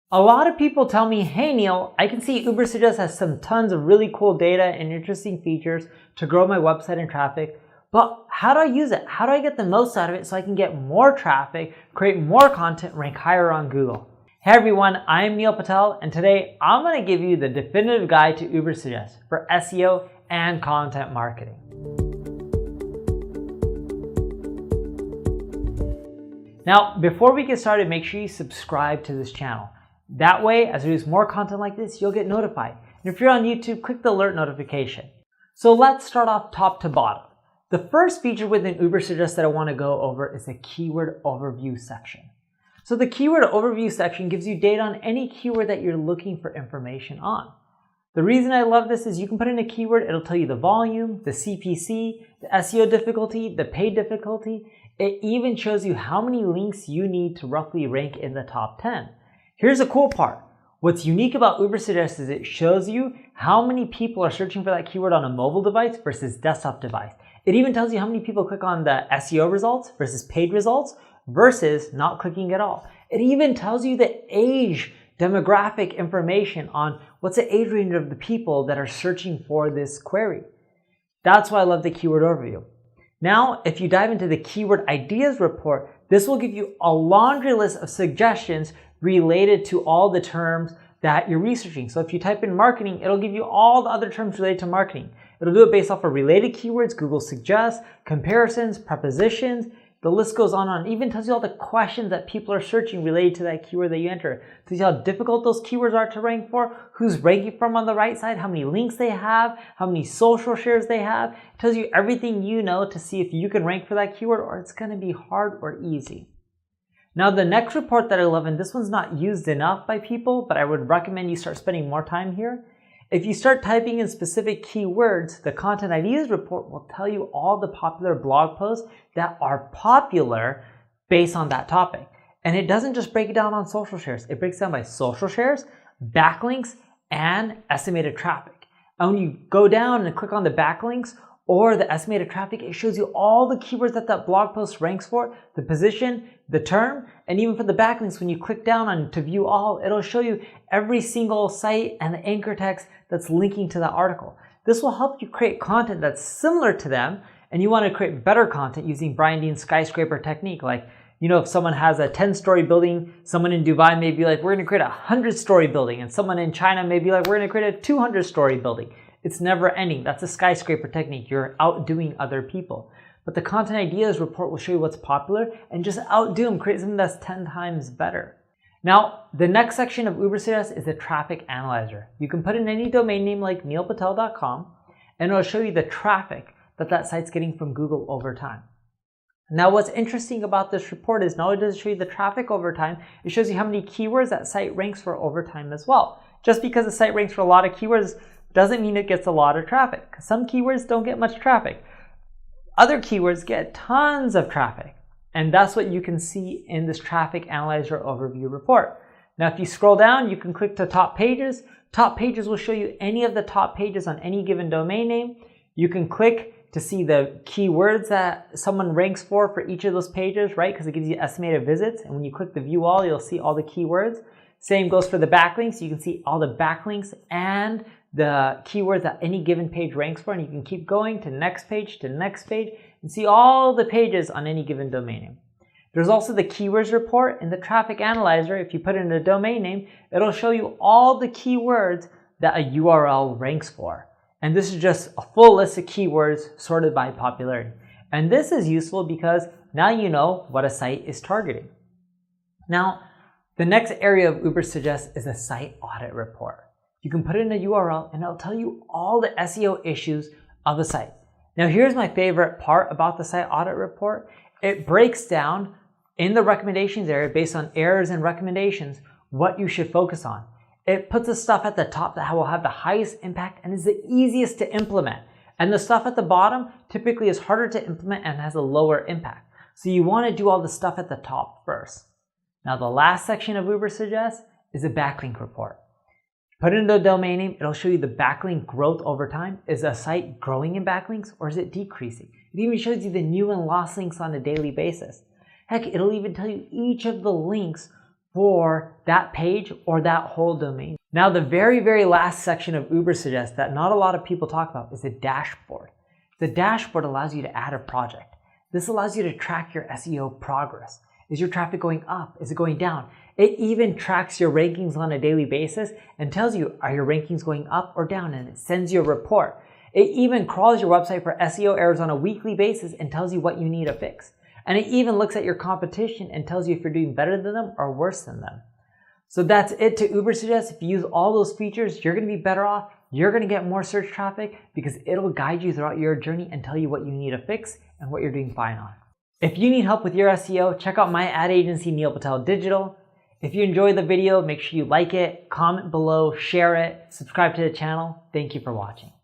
A lot of people tell me, hey Neil, I can see Ubersuggest has some tons of really cool data and interesting features to grow my website and traffic, but how do I use it? How do I get the most out of it so I can get more traffic, create more content, rank higher on Google? Hey everyone, I'm Neil Patel, and today I'm going to give you the definitive guide to Ubersuggest for SEO and content marketing. Now, before we get started, make sure you subscribe to this channel. That way, as we use more content like this, you'll get notified. And if you're on YouTube, click the alert notification. So let's start off top to bottom. The first feature within Ubersuggest that I want to go over is the keyword overview section. So the keyword overview section gives you data on any keyword that you're looking for information on. The reason I love this is you can put in a keyword, it'll tell you the volume, the CPC, the SEO difficulty, the paid difficulty. It even shows you how many links you need to roughly rank in the top 10. Here's the cool part. What's unique about Ubersuggest is it shows you how many people are searching for that keyword on a mobile device versus desktop device. It even tells you how many people click on the SEO results versus paid results versus not clicking at all. It even tells you the age demographic information on what's the age range of the people that are searching for this query. That's why I love the keyword overview. Now, if you dive into the keyword ideas report, this will give you a laundry list of suggestions related to all the terms that you're researching. So if you type in marketing, it'll give you all the other terms related to marketing. It'll do it based off of related keywords, Google suggests, comparisons, prepositions. The list goes on. It even tells you all the questions that people are searching related to that keyword that you enter. It tells you how difficult those keywords are to rank for, who's ranking from on the right side, how many links they have, how many social shares they have. It tells you everything you know to see if you can rank for that keyword or it's going to be hard or easy. Now the next report that I love, and this one's not used enough by people, but I would recommend you start spending more time here. If you start typing in specific keywords, the content ideas report will tell you all the popular blog posts that are popular based on that topic. And it doesn't just break it down on social shares. It breaks down by social shares, backlinks, and estimated traffic. And when you go down and click on the backlinks or the estimated traffic, it shows you all the keywords that that blog post ranks for, the position, the term, and even for the backlinks, when you click down on to view all, it'll show you every single site and the anchor text that's linking to that article. This will help you create content that's similar to them, and you want to create better content using Brian Dean's skyscraper technique. Like, you know, if someone has a 10-story building, someone in Dubai may be like, we're going to create a 100-story building, and someone in China may be like, we're going to create a 200-story building. It's never ending. That's a skyscraper technique. You're outdoing other people. But the content ideas report will show you what's popular and just outdo them, create something that's 10 times better. Now, the next section of Ubersuggest is the traffic analyzer. You can put in any domain name like neilpatel.com and it'll show you the traffic that that site's getting from Google over time. Now, what's interesting about this report is not only does it show you the traffic over time, it shows you how many keywords that site ranks for over time as well. Just because the site ranks for a lot of keywords doesn't mean it gets a lot of traffic. Some keywords don't get much traffic. Other keywords get tons of traffic. And that's what you can see in this traffic analyzer overview report. Now, if you scroll down, you can click to top pages. Top pages will show you any of the top pages on any given domain name. You can click to see the keywords that someone ranks for each of those pages, right? Because it gives you estimated visits. And when you click the view all, you'll see all the keywords. Same goes for the backlinks. You can see all the backlinks and the keywords that any given page ranks for, and you can keep going to next page and see all the pages on any given domain name. There's also the keywords report in the traffic analyzer. If you put in a domain name, it'll show you all the keywords that a URL ranks for. And this is just a full list of keywords sorted by popularity. And this is useful because now you know what a site is targeting. Now, the next area of Ubersuggest is a site audit report. You can put in a URL and it'll tell you all the SEO issues of the site. Now here's my favorite part about the site audit report. It breaks down in the recommendations area based on errors and recommendations what you should focus on. It puts the stuff at the top that will have the highest impact and is the easiest to implement. And the stuff at the bottom typically is harder to implement and has a lower impact. So you want to do all the stuff at the top first. Now the last section of Ubersuggest is a backlink report. Put in the domain name, it'll show you the backlink growth over time. Is a site growing in backlinks or is it decreasing? It even shows you the new and lost links on a daily basis. Heck, it'll even tell you each of the links for that page or that whole domain. Now, the very, very last section of Ubersuggest that not a lot of people talk about is the dashboard. The dashboard allows you to add a project. This allows you to track your SEO progress. Is your traffic going up? Is it going down? It even tracks your rankings on a daily basis and tells you, are your rankings going up or down? And it sends you a report. It even crawls your website for SEO errors on a weekly basis and tells you what you need to fix. And it even looks at your competition and tells you if you're doing better than them or worse than them. So that's it to Ubersuggest. If you use all those features, you're going to be better off. You're going to get more search traffic because it'll guide you throughout your journey and tell you what you need to fix and what you're doing fine on. If you need help with your SEO, check out my ad agency, Neil Patel Digital. If you enjoyed the video, make sure you like it, comment below, share it, subscribe to the channel. Thank you for watching.